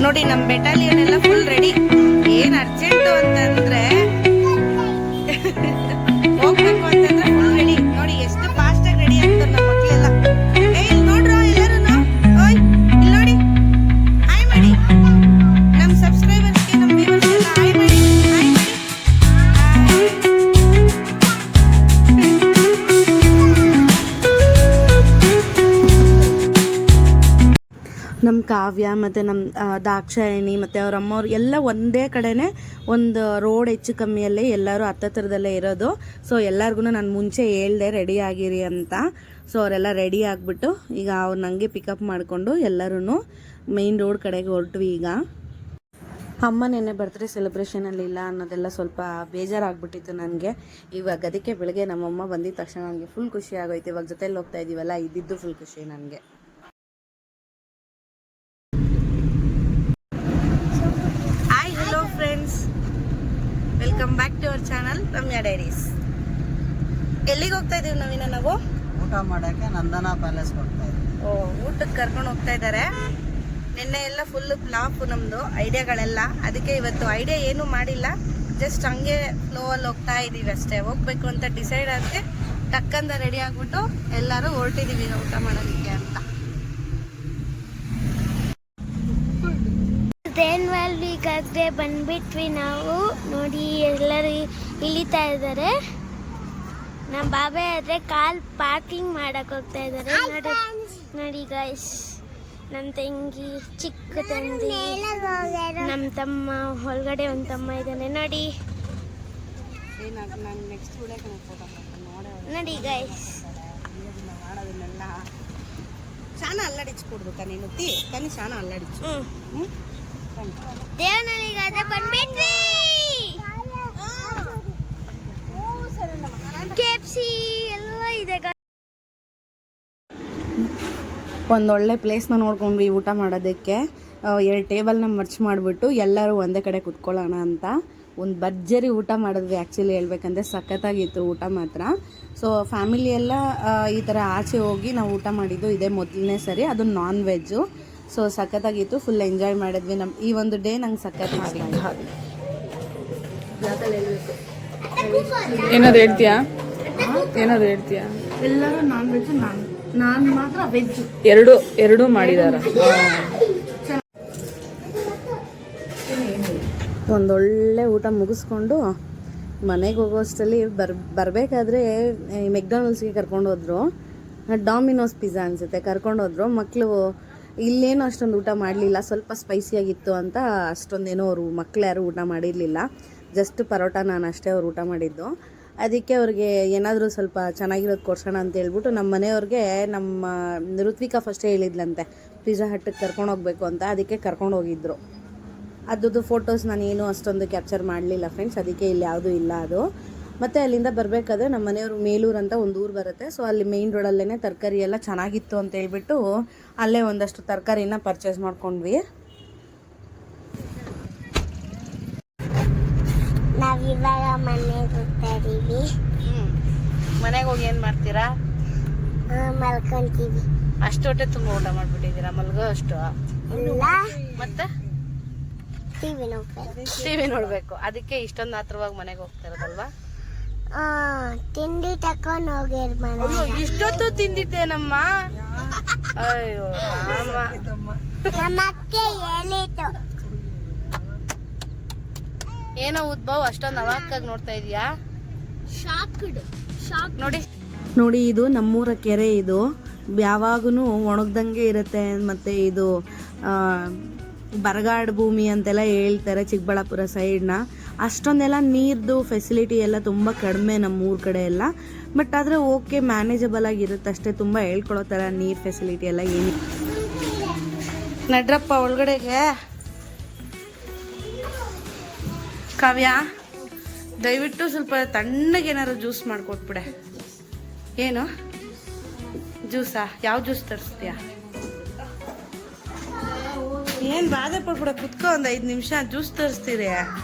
ನೋಡಿ ನಮ್ಮ ಬೆಟಾಲಿಯನ್ ಎಲ್ಲ ಫುಲ್ ರೆಡಿ. ಏನ್ ಅರ್ಜೆಂಟು ಅಂತಂದ್ರೆ ಹೋಗ್ಬೇಕು ಅಂತಂದ್ರೆ ಫುಲ್ ರೆಡಿ. ನೋಡಿ ಎಷ್ಟು ಫಾಸ್ಟ್ ಆಗಿ ರೆಡಿ ಆಗ್ತಾರೆ ನಮ್ಮ ಮಕ್ಕಳೆಲ್ಲ. ಇಲ್ಲಿ ನೋಡ್ರು ಎಲ್ಲರೂ, ಓಯ್ ಇಲ್ಲಿ ನೋಡಿ, ಹಾಯ್ ಮಾಡಿ ನಮ್ಮ ಸಬ್ಸ್ಕ್ರೈಬರ್ಸ್ಗೆ, ನಮ್ಮ ವ್ಯೂವರ್ಸ್ ಎಲ್ಲ ಹಾಯ್ ಮಾಡಿ, ಹಾಯ್ ಮಾಡಿ. ನಮ್ಮ ಕಾವ್ಯ ಮತ್ತು ನಮ್ಮ ದಾಕ್ಷಾಯಣಿ ಮತ್ತು ಅವ್ರ ಅಮ್ಮವ್ರು ಎಲ್ಲ ಒಂದೇ ಕಡೆನೇ ಒಂದು ರೋಡ್ ಹೆಚ್ಚು ಕಮ್ಮಿಯಲ್ಲೇ ಎಲ್ಲರೂ ಹತ್ತತ್ರದಲ್ಲೇ ಇರೋದು. ಸೊ ಎಲ್ಲರಿಗೂ ನಾನು ಮುಂಚೆ ಹೇಳ್ದೆ ರೆಡಿ ಆಗಿರಿ ಅಂತ. ಸೊ ಅವರೆಲ್ಲ ರೆಡಿ ಆಗಿಬಿಟ್ಟು ಈಗ ಅವ್ರು ನನಗೆ ಪಿಕಪ್ ಮಾಡಿಕೊಂಡು ಎಲ್ಲರೂ ಮೇಯ್ನ್ ರೋಡ್ ಕಡೆಗೆ ಹೊರಟ್ವಿ. ಈಗ ಅಮ್ಮ ನೆನ್ನೆ ಬರ್ತ್ಡೇ ಸೆಲೆಬ್ರೇಷನಲ್ಲಿ ಇಲ್ಲ ಅನ್ನೋದೆಲ್ಲ ಸ್ವಲ್ಪ ಬೇಜಾರಾಗ್ಬಿಟ್ಟಿತ್ತು ನನಗೆ. ಇವಾಗ ಅದಕ್ಕೆ ಬೆಳಗ್ಗೆ ನಮ್ಮಮ್ಮ ಬಂದಿದ್ದ ತಕ್ಷಣ ನನಗೆ ಫುಲ್ ಖುಷಿ ಆಗೋಯ್ತು. ಇವಾಗ ಜೊತೆಲಿ ಹೋಗ್ತಾ ಇದ್ದೀವಲ್ಲ, ಇದ್ದಿದ್ದು ಫುಲ್ ಖುಷಿ ನನಗೆ. Friends, welcome back to our channel Ramya Diaries. ಎಲ್ಲಿಗೆ ಹೋಗ್ತಾ ಇದೀವಿ ನವೀನ? ನಾವು ಊಟ ಮಾಡಕ್ಕೆ ನಂದನಾ ಪ್ಯಾಲೇಸ್ ಹೋಗ್ತಾ ಇದ್ದೀವಿ. ಊಟಕ್ಕೆ ಕರ್ಕೊಂಡು ಹೋಗ್ತಾ ಇದ್ದಾರೆ. ನಿನ್ನೆ ಎಲ್ಲ ಫುಲ್ ಫ್ಲಾಪ್ ನಮ್ದು ಐಡಿಯಾಗಳೆಲ್ಲ. ಅದಕ್ಕೆ ಇವತ್ತು ಐಡಿಯಾ ಏನು ಮಾಡಿಲ್ಲ, ಜಸ್ಟ್ ಹಂಗೆ ಫ್ಲೋ ಅಲ್ಲಿ ಹೋಗ್ತಾ ಇದೀವಿ ಅಷ್ಟೇ. ಹೋಗ್ಬೇಕು ಅಂತ ಡಿಸೈಡ್ ಆಗಿ ಟಕ್ಕಂದ ರೆಡಿ ಆಗ್ಬಿಟ್ಟು ಎಲ್ಲರೂ ಹೊರಟಿದೀವಿ ಈಗ ಊಟ ಮಾಡೋದಕ್ಕೆ ಅಂತ. ಈಗಾಗಲೇ ಬಂದ್ಬಿಟ್ವಿ ನಾವು. ನೋಡಿ ಎಲ್ಲರೂ ಇಳಿತಾ ಇದ್ದಾರೆ. ನಮ್ಮ ಬಾಬಾ ಆದ್ರೆ ಕಾಲ್ ಪಾರ್ಕಿಂಗ್ ಮಾಡಕ್ ಹೋಗ್ತಾ ಇದ್ದಾರೆ. ನೋಡಿ ಗೈಸ್, ನಮ್ಮ ತಂಗಿ, ಚಿಕ್ಕ ತಂಗಿ, ನಮ್ಮ ತಮ್ಮ, ಒಳಗಡೆ ಒಂದು ತಮ್ಮ ಇದ್ದಾನೆ ನೋಡಿ. ನೋಡಿ ಗೈಸ್, ಶಾನ ಅಲ್ಲಾಡಿಸ್ಕೊಡ್ದು ನೀನು ತನಿ ಶಾನ ಅಲ್ಲಾಡಿಸು. ದೇವನಹಳ್ಳಿಗಾದ್ರೆ ಬಂದ್ಬಿಟ್ವಿ. ಕೆಎಫ್ಸಿ ಎಲ್ಲ ಇದೆ. ಒಂದೊಳ್ಳೆ ಪ್ಲೇಸ್ನ ನೋಡ್ಕೊಂಡ್ವಿ ಊಟ ಮಾಡೋದಕ್ಕೆ. 2 ಟೇಬಲ್ನ ಮರ್ಚ್ ಮಾಡಿಬಿಟ್ಟು ಎಲ್ಲರೂ ಒಂದೇ ಕಡೆ ಕುತ್ಕೊಳ್ಳೋಣ ಅಂತ ಒಂದು ಭರ್ಜರಿ ಊಟ ಮಾಡಿದ್ವಿ. ಆ್ಯಕ್ಚುಲಿ ಹೇಳ್ಬೇಕಂದ್ರೆ ಸಖತ್ತಾಗಿತ್ತು ಊಟ ಮಾತ್ರ. ಸೊ ಫ್ಯಾಮಿಲಿ ಎಲ್ಲ ಈ ಥರ ಆಚೆ ಹೋಗಿ ನಾವು ಊಟ ಮಾಡಿದ್ದು ಇದೇ ಮೊದಲನೇ ಸರಿ, ಅದು ನಾನ್ ವೆಜ್ಜು. ಸೊ ಸಖತ್ತಾಗಿತ್ತು, ಫುಲ್ ಎಂಜಾಯ್ ಮಾಡಿದ್ವಿ. ಈ ಒಂದು ಡೇ ನಂಗೆ ಸಖತ್ ಏನಾದ್ರು ಹೇಳ್ತೀಯಾ? ಎಲ್ಲರೂ ನಾನ್ ವೆಜ್, ನಾನು ಮಾತ್ರ ವೆಜ್. ಎರಡು ಮಾಡಿದಾರ. ಒಂದೊಳ್ಳೆ ಊಟ ಮುಗಿಸ್ಕೊಂಡು ಮನೆಗೆ ಹೋಗೋಷ್ಟರಲ್ಲಿ ಬರಬೇಕಾದ್ರೆ ಮೆಕ್ಡೊನಾಲ್ಡ್ಸ್ಗೆ ಕರ್ಕೊಂಡೋದ್ರು. ಡಾಮಿನೋಸ್ ಪಿಜ್ಜಾ ಅನಿಸುತ್ತೆ ಕರ್ಕೊಂಡೋದ್ರು. ಮಕ್ಕಳು ಇಲ್ಲೇನು ಅಷ್ಟೊಂದು ಊಟ ಮಾಡಲಿಲ್ಲ, ಸ್ವಲ್ಪ ಸ್ಪೈಸಿಯಾಗಿತ್ತು ಅಂತ ಅಷ್ಟೊಂದೇನೋ ಅವರು ಮಕ್ಕಳು ಯಾರು ಊಟ ಮಾಡಿರಲಿಲ್ಲ. ಜಸ್ಟ್ ಪರೋಟ ನಾನು ಅಷ್ಟೇ ಅವ್ರು ಊಟ ಮಾಡಿದ್ದು. ಅದಕ್ಕೆ ಅವ್ರಿಗೆ ಏನಾದರೂ ಸ್ವಲ್ಪ ಚೆನ್ನಾಗಿರೋದು ಕೊಡ್ಸೋಣ ಅಂತ ಹೇಳ್ಬಿಟ್ಟು ನಮ್ಮ ಮನೆಯವ್ರಿಗೆ ನಮ್ಮ ಋತ್ವಿಕಾ ಫಸ್ಟೇ ಹೇಳಿದ್ಲಂತೆ ಪಿಜ್ಜಾ ಹಟ್ಟಿಗೆ ಕರ್ಕೊಂಡೋಗ್ಬೇಕು ಅಂತ. ಅದಕ್ಕೆ ಕರ್ಕೊಂಡೋಗಿದ್ರು. ಅದ್ರದ್ದು ಫೋಟೋಸ್ ನಾನೇನು ಅಷ್ಟೊಂದು ಕ್ಯಾಪ್ಚರ್ ಮಾಡಲಿಲ್ಲ ಫ್ರೆಂಡ್ಸ್, ಅದಕ್ಕೆ ಇಲ್ಲಿ ಯಾವುದೂ ಇಲ್ಲ ಅದು. ಮತ್ತು ಅಲ್ಲಿಂದ ಬರಬೇಕಾದ್ರೆ ನಮ್ಮ ಮನೆಯವರು ಮೇಲೂರು ಅಂತ ಒಂದು ಊರು ಬರುತ್ತೆ. ಸೊ ಅಲ್ಲಿ ಮೇಯ್ನ್ ರೋಡಲ್ಲೇ ತರಕಾರಿ ಎಲ್ಲ ಚೆನ್ನಾಗಿತ್ತು ಅಂತ ಹೇಳ್ಬಿಟ್ಟು ಅಲ್ಲೇ ಒಂದಷ್ಟು ತರಕಾರಿನ ಪರ್ಚೇಸ್ ಮಾಡ್ಕೊಂಡ್ವಿ. ನಾವಿವಾಗ ಮನೆಗೆ ಹೋಗ್ತಾ ಇದೀವಿ. ಮನೆಗೆ ಹೋಗಿ ಏನು ಮಾಡ್ತೀರಾ? ಮಲ್ಕೊಂತೀವಿ. ಅಷ್ಟು ಹೊಟ್ಟೆ ತುಂಬ ಊಟ ಮಾಡ್ಬಿಟ್ಟಿದ್ದೀರಾ? ಮಲ್ಗೋ ಅಷ್ಟು ಇಲ್ಲ, ಮತ್ತೆ ಟಿವಿ ನೋಡ್ಬೇಕು. ಅದಕ್ಕೆ ಇಷ್ಟೊಂದು ಆತ್ರವಾಗಿ ಮನೆಗೆ ಹೋಗ್ತಾ ಇರೋದಲ್ವಾ? ತಿಂಡಿ ತಕೊಂಡ್ ಹೋಗಿರ್ ಮನೆ. ಇಷ್ಟೊತ್ತು ತಿಂದಿದ್ದೇನಮ್ಮ. ಅಯ್ಯೋ ನಮ್ಮ ಅಕ್ಕೆ ಹೇಳಿತು. ಏನೋ ಉದ್ಭವ್ ಅಷ್ಟೊಂದು ಅವಾಕಾಗಿ ನೋಡ್ತಾ ಇದೀಯಾ? ನೋಡಿ ಇದು ನಮ್ಮೂರ ಕೆರೆ. ಇದು ಯಾವಾಗೂ ಒಣಗ್ದಂಗೆ ಇರುತ್ತೆ. ಮತ್ತು ಇದು ಬರಗಾಡು ಭೂಮಿ ಅಂತೆಲ್ಲ ಹೇಳ್ತಾರೆ ಚಿಕ್ಕಬಳ್ಳಾಪುರ ಸೈಡ್ನ. ಅಷ್ಟೊಂದೆಲ್ಲ ನೀರ್ದು ಫೆಸಿಲಿಟಿ ಎಲ್ಲ ತುಂಬ ಕಡಿಮೆ ನಮ್ಮೂರ ಕಡೆ ಎಲ್ಲ. ಬಟ್ ಆದರೆ ಓಕೆ, ಮ್ಯಾನೇಜಬಲ್ ಆಗಿರುತ್ತೆ ಅಷ್ಟೇ. ತುಂಬ ಹೇಳ್ಕೊಳೋ ಥರ ನೀರು ಫೆಸಿಲಿಟಿ ಎಲ್ಲ ಏನಿಲ್ಲ. ನಡ್ರಪ್ಪ ಒಳಗಡೆಗೆ. ಕಾವ್ಯ, ದಯವಿಟ್ಟು ಸ್ವಲ್ಪ ತಣ್ಣಗೆ ಏನಾರು ಜ್ಯೂಸ್ ಮಾಡಿಕೊಟ್ಬಿಡೆ. ಏನು ಜ್ಯೂಸಾ? ಯಾವ ಜ್ಯೂಸ್ ತರಿಸ್ತೀಯ? ಏನು ಬಾಧೆ ಪಡ್ಬಿಡ, ಕುತ್ಕೊ ಒಂದು 5 ನಿಮಿಷ. ಜ್ಯೂಸ್ ತರಿಸ್ತೀರಿ?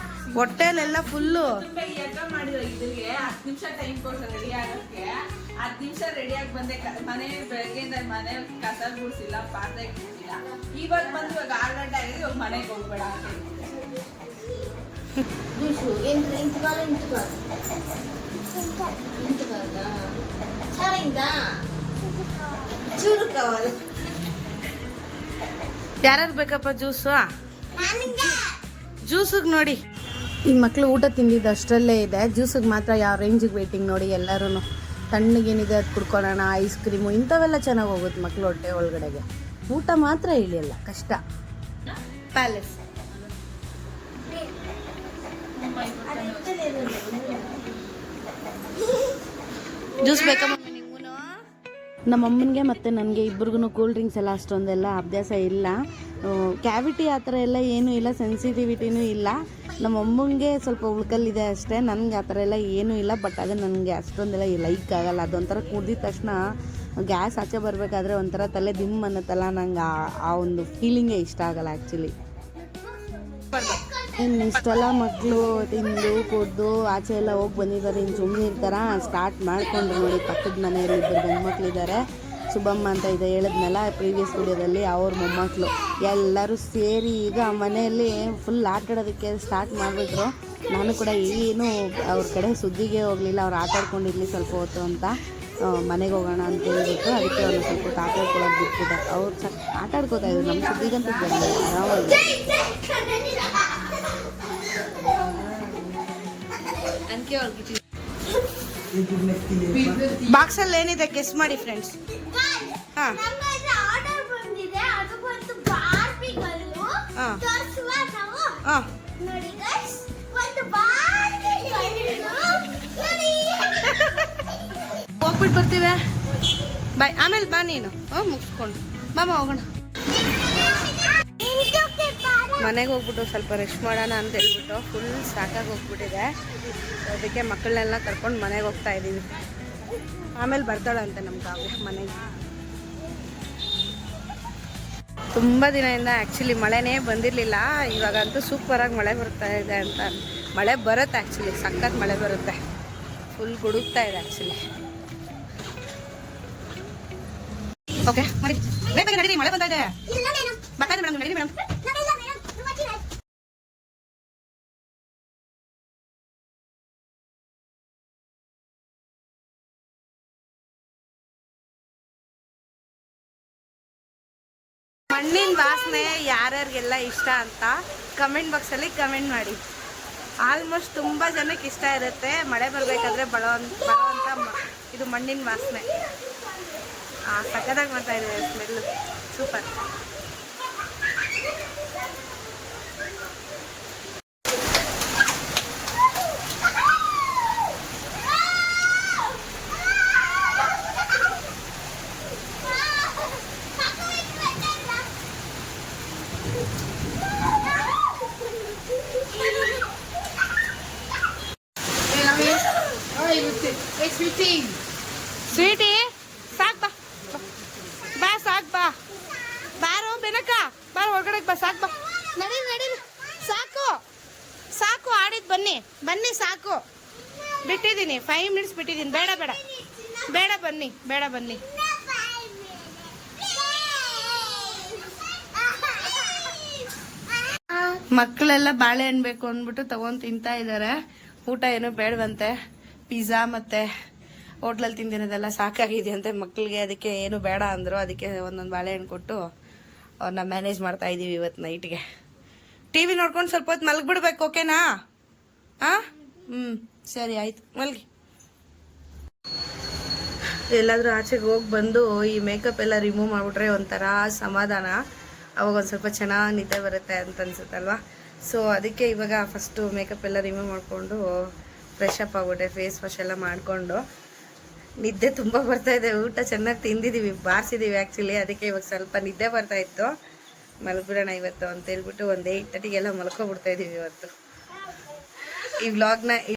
ಹೊಟ್ಟೆಲೆಲ್ಲ ಫುಲ್ಲು. 10 ನಿಮಿಷ ಟೈಮ್ ಕೊಟ್ಟು ರೆಡಿ ಆಗೋಕ್ಕೆ. 10 ನಿಮಿಷ ರೆಡಿಯಾಗಿ ಬಂದೆ. ಮನೆ ಬೆಳಗ್ಗೆಯಿಂದ ಮನೆ ಕಸ ಗುಡಿಸಿಲ್ಲ, ಪಾತ್ರೆ ಗುಡಿಸಿಲ್ಲ. ಇವಾಗ ಬಂದು ಇವಾಗ 6 ಗಂಟೆ ಆಗಿದೆ. ಇವಾಗ ಮನೆಗೆ ಹೋಗ್ಬೇಡ ಅಂತ ಯಾರು ಬೇಕಪ್ಪ ಜ್ಯೂಸು? ಜ್ಯೂಸಿಗೆ ನೋಡಿ, ಈ ಮಕ್ಳು ಊಟ ತಿಂದಿದ್ದು ಅಷ್ಟರಲ್ಲೇ ಇದೆ. ಜ್ಯೂಸಿಗೆ ಮಾತ್ರ ಯಾವ ರೇಂಜಿಗೆ ವೇಟಿಂಗ್ ನೋಡಿ. ಎಲ್ಲರೂ ತಣ್ಣಗೇನಿದೆ ಅದು ಕುಡ್ಕೊಳ್ಳೋಣ, ಐಸ್ ಕ್ರೀಮು ಇಂಥವೆಲ್ಲ ಚೆನ್ನಾಗಿ ಹೋಗುತ್ತೆ ಮಕ್ಳು ಹೊಟ್ಟೆ ಒಳಗಡೆಗೆ. ಊಟ ಮಾತ್ರ ಇಳಿಯಲ್ಲ, ಕಷ್ಟ. ಪ್ಯಾಲೇಸ್ ಜ್ಯೂಸ್ ಬೇಕಮ್ಮ ನೀವು? ನಮ್ಮ ಅಮ್ಮನಿಗೆ ಮತ್ತು ನನಗೆ ಇಬ್ಬರಿಗೂ ಕೂಲ್ ಡ್ರಿಂಕ್ಸ್ ಎಲ್ಲ ಅಷ್ಟೊಂದೆಲ್ಲ ಅಭ್ಯಾಸ ಇಲ್ಲ. ಕ್ಯಾವಿಟಿ ಆ ಥರ ಎಲ್ಲ ಏನೂ ಇಲ್ಲ, ಸೆನ್ಸಿಟಿವಿಟಿನೂ ಇಲ್ಲ. ನಮ್ಮ ಅಮ್ಮನಿಗೆ ಸ್ವಲ್ಪ ಉಳ್ಕಲ್ಲಿದೆ ಅಷ್ಟೇ. ನನಗೆ ಆ ಥರ ಎಲ್ಲ ಏನೂ ಇಲ್ಲ. ಬಟ್ ಅದು ನನಗೆ ಅಷ್ಟೊಂದೆಲ್ಲ ಲೈಕ್ ಆಗಲ್ಲ. ಅದೊಂಥರ ಕುಡ್ದಿದ ತಕ್ಷಣ ಗ್ಯಾಸ್ ಆಚೆ ಬರಬೇಕಾದ್ರೆ ಒಂಥರ ತಲೆ ದಿಮ್ ಅನ್ನತ್ತಲ್ಲ. ನಂಗೆ ಆ ಒಂದು ಫೀಲಿಂಗೇ ಇಷ್ಟ ಆಗಲ್ಲ ಆ್ಯಕ್ಚುಲಿ. ಇನ್ನು ಇಷ್ಟೆಲ್ಲ ಮಕ್ಕಳು ತಿಂದು ಕುಡ್ದು ಆಚೆ ಎಲ್ಲ ಹೋಗಿ ಬಂದಿದ್ದಾರೆ. ಇನ್ನು ಸುಮ್ಮನೆ ಇರ್ತಾರ? ಸ್ಟಾರ್ಟ್ ಮಾಡ್ಕೊಂಡ್ರು ನೋಡಿ. ಪಕ್ಕದ ಮನೆಯಲ್ಲಿ 2 ಗಂಡ್ಮಕ್ಳಿದ್ದಾರೆ. ಶುಭಮ್ಮ ಅಂತ ಇದೆ ಹೇಳಿದ್ನಲ್ಲ ಪ್ರೀವಿಯಸ್ ವಿಡಿಯೋದಲ್ಲಿ, ಅವ್ರ ಮೊಮ್ಮಕ್ಕಳು ಎಲ್ಲರೂ ಸೇರಿ ಈಗ ಮನೆಯಲ್ಲಿ ಫುಲ್ ಆಟ ಆಡೋದಕ್ಕೆ ಸ್ಟಾರ್ಟ್ ಮಾಡಿಬಿಟ್ರು. ನಾನು ಕೂಡ ಏನು ಅವ್ರ ಕಡೆ ಸುದ್ದಿಗೆ ಹೋಗಲಿಲ್ಲ. ಅವ್ರು ಆಟ ಆಡ್ಕೊಂಡಿರಲಿ ಸ್ವಲ್ಪ ಹೊತ್ತು ಅಂತ ಮನೆಗೆ ಹೋಗೋಣ ಅಂತ ಹೇಳ್ಬಿಟ್ಟು ಅದಕ್ಕೆ ಅವ್ರನ್ನ ಸ್ವಲ್ಪ ಹೊತ್ತು ಆಟ ಆಡ್ಕೊಳ್ಳೋದು ಬಿಟ್ಬಿಟ್ಟೆ. ಅವ್ರು ಆಟ ಆಡ್ಕೋತಾ ಇದ್ರು, ನಮ್ಮ ಸುದ್ದಿಗಂತೂ ಬಂದ ಆರಾಮಾಗಿ. ಬಾಕ್ಸಲ್ಲಿ ಏನಿದೆ ಗೆಸ್ ಮಾಡಿ ಫ್ರೆಂಡ್ಸ್. ಹಾಂ ಹೋಗ್ಬಿಟ್ಟು ಬರ್ತೀವಿ. ಬಾಯ್. ಆಮೇಲೆ ಬಾ ನೀನು. ಮುಗಿಸ್ಕೊಂಡು ಬಾಮ ಹೋಗೋಣ. ಮನೆಗೆ ಹೋಗ್ಬಿಟ್ಟು ಸ್ವಲ್ಪ ರೆಸ್ಟ್ ಮಾಡೋಣ ಅಂತ ಹೇಳ್ಬಿಟ್ಟು ಫುಲ್ ಸಾಕಾಗಿ ಹೋಗ್ಬಿಟ್ಟಿದೆ. ಅದಕ್ಕೆ ಮಕ್ಕಳನ್ನೆಲ್ಲ ಕರ್ಕೊಂಡು ಮನೆಗೆ ಹೋಗ್ತಾ ಇದ್ದೀವಿ. ಆಮೇಲೆ ಬರ್ತಾಳಂತೆ ನಮ್ಮ ಕಾವ್ಯ ಮನೆಗೆ. ತುಂಬ ದಿನದಿಂದ ಆ್ಯಕ್ಚುಲಿ ಮಳೆನೇ ಬಂದಿರಲಿಲ್ಲ. ಇವಾಗಂತೂ ಸೂಪರಾಗಿ ಮಳೆ ಬರ್ತಾ ಇದೆ ಅಂತ. ಮಳೆ ಬರುತ್ತೆ ಆ್ಯಕ್ಚುಲಿ, ಸಖತ್ ಮಳೆ ಬರುತ್ತೆ. ಫುಲ್ ಗುಡುಗ್ತಾ ಇದೆ ಆ್ಯಕ್ಚುಲಿ. ಓಕೆ ಮಾಡಿ ಬೇಗ ನಡೀರಿ, ಮಳೆ ಬರ್ತಾ ಇದೆ. ಬರ್ತಾ ಇದೆ ಮೇಡಮ್, ನಡೀರಿ ಮೇಡಮ್. ಮಣ್ಣಿನ ವಾಸನೆ ಯಾರ್ಯಾರಿಗೆಲ್ಲ ಇಷ್ಟ ಅಂತ ಕಮೆಂಟ್ ಬಾಕ್ಸಲ್ಲಿ ಕಮೆಂಟ್ ಮಾಡಿ. ಆಲ್ಮೋಸ್ಟ್ ತುಂಬ ಜನಕ್ಕೆ ಇಷ್ಟ ಇರುತ್ತೆ. ಮಳೆ ಬರಬೇಕಾದ್ರೆ ಬರೋವಂಥ ಇದು ಮಣ್ಣಿನ ವಾಸನೆ. ಸಕ್ಕತ್ತಾಗಿ ಬರ್ತಾ ಇದೆ ಸ್ಮೆಲ್ಲು, ಸೂಪರ್. 5 ಮಿನಿಟ್ಸ್ ಬಿಟ್ಟಿದ್ದೀನಿ. ಬೇಡ ಬೇಡ ಬೇಡ ಬನ್ನಿ, ಬೇಡ ಬನ್ನಿ. ಮಕ್ಕಳೆಲ್ಲ ಬಾಳೆಹಣ್ಣು ಬೇಕು ಅಂದ್ಬಿಟ್ಟು ತಗೊಂಡ್ ತಿಂತಾ ಇದ್ದಾರೆ. ಊಟ ಏನೋ ಬೇಡವಂತೆ. ಪಿಜ್ಜಾ ಮತ್ತೆ ಹೋಟ್ಲಲ್ಲಿ ತಿಂದಿರೋದೆಲ್ಲ ಸಾಕಾಗಿದೆ ಅಂತೆ ಮಕ್ಕಳಿಗೆ. ಅದಕ್ಕೆ ಏನು ಬೇಡ ಅಂದರು. ಅದಕ್ಕೆ ಒಂದೊಂದು ಬಾಳೆಹಣ್ಣು ಕೊಟ್ಟು ಅವ್ರನ್ನ ಮ್ಯಾನೇಜ್ ಮಾಡ್ತಾ ಇದ್ದೀವಿ ಇವತ್ತು ನೈಟ್ಗೆ. ಟಿ ವಿ ನೋಡ್ಕೊಂಡು ಸ್ವಲ್ಪ ಹೊತ್ತು ಮಲಗಿಬಿಡ್ಬೇಕು, ಓಕೆನಾ? ಹಾಂ, ಸರಿ ಆಯ್ತು, ಮಲ್ಗಿ. ಎಲ್ಲಾದರೂ ಆಚೆಗೆ ಹೋಗಿ ಬಂದು ಈ ಮೇಕಪ್ ಎಲ್ಲ ರಿಮೂವ್ ಮಾಡಿಬಿಟ್ರೆ ಒಂಥರ ಸಮಾಧಾನ. ಅವಾಗ ಒಂದು ಸ್ವಲ್ಪ ಚೆನ್ನಾಗಿ ನಿದ್ದೆ ಬರುತ್ತೆ ಅಂತ ಅನ್ಸುತ್ತಲ್ವ. ಸೊ ಅದಕ್ಕೆ ಇವಾಗ ಫಸ್ಟು ಮೇಕಪ್ ಎಲ್ಲ ರಿಮೂವ್ ಮಾಡಿಕೊಂಡು ಫ್ರೆಶ್ ಅಪ್ ಆಗ್ಬಿಟ್ಟೆ. ಫೇಸ್ ವಾಶ್ ಎಲ್ಲ ಮಾಡಿಕೊಂಡು ನಿದ್ದೆ ತುಂಬ ಬರ್ತಾಯಿದೆ. ಊಟ ಚೆನ್ನಾಗಿ ತಿಂದಿದ್ದೀವಿ, ಬಾರಿಸಿದ್ದೀವಿ ಆ್ಯಕ್ಚುಲಿ. ಅದಕ್ಕೆ ಇವಾಗ ಸ್ವಲ್ಪ ನಿದ್ದೆ ಬರ್ತಾಯಿತ್ತು. ಮಲಗಿಬಿಡೋಣ ಇವತ್ತು ಅಂತ ಹೇಳ್ಬಿಟ್ಟು ಒಂದು 8:30 ಮಲ್ಕೊಬಿಡ್ತಾಯಿದ್ದೀವಿ ಇವತ್ತು. ಈ ವ್ಲಾಗ್ನ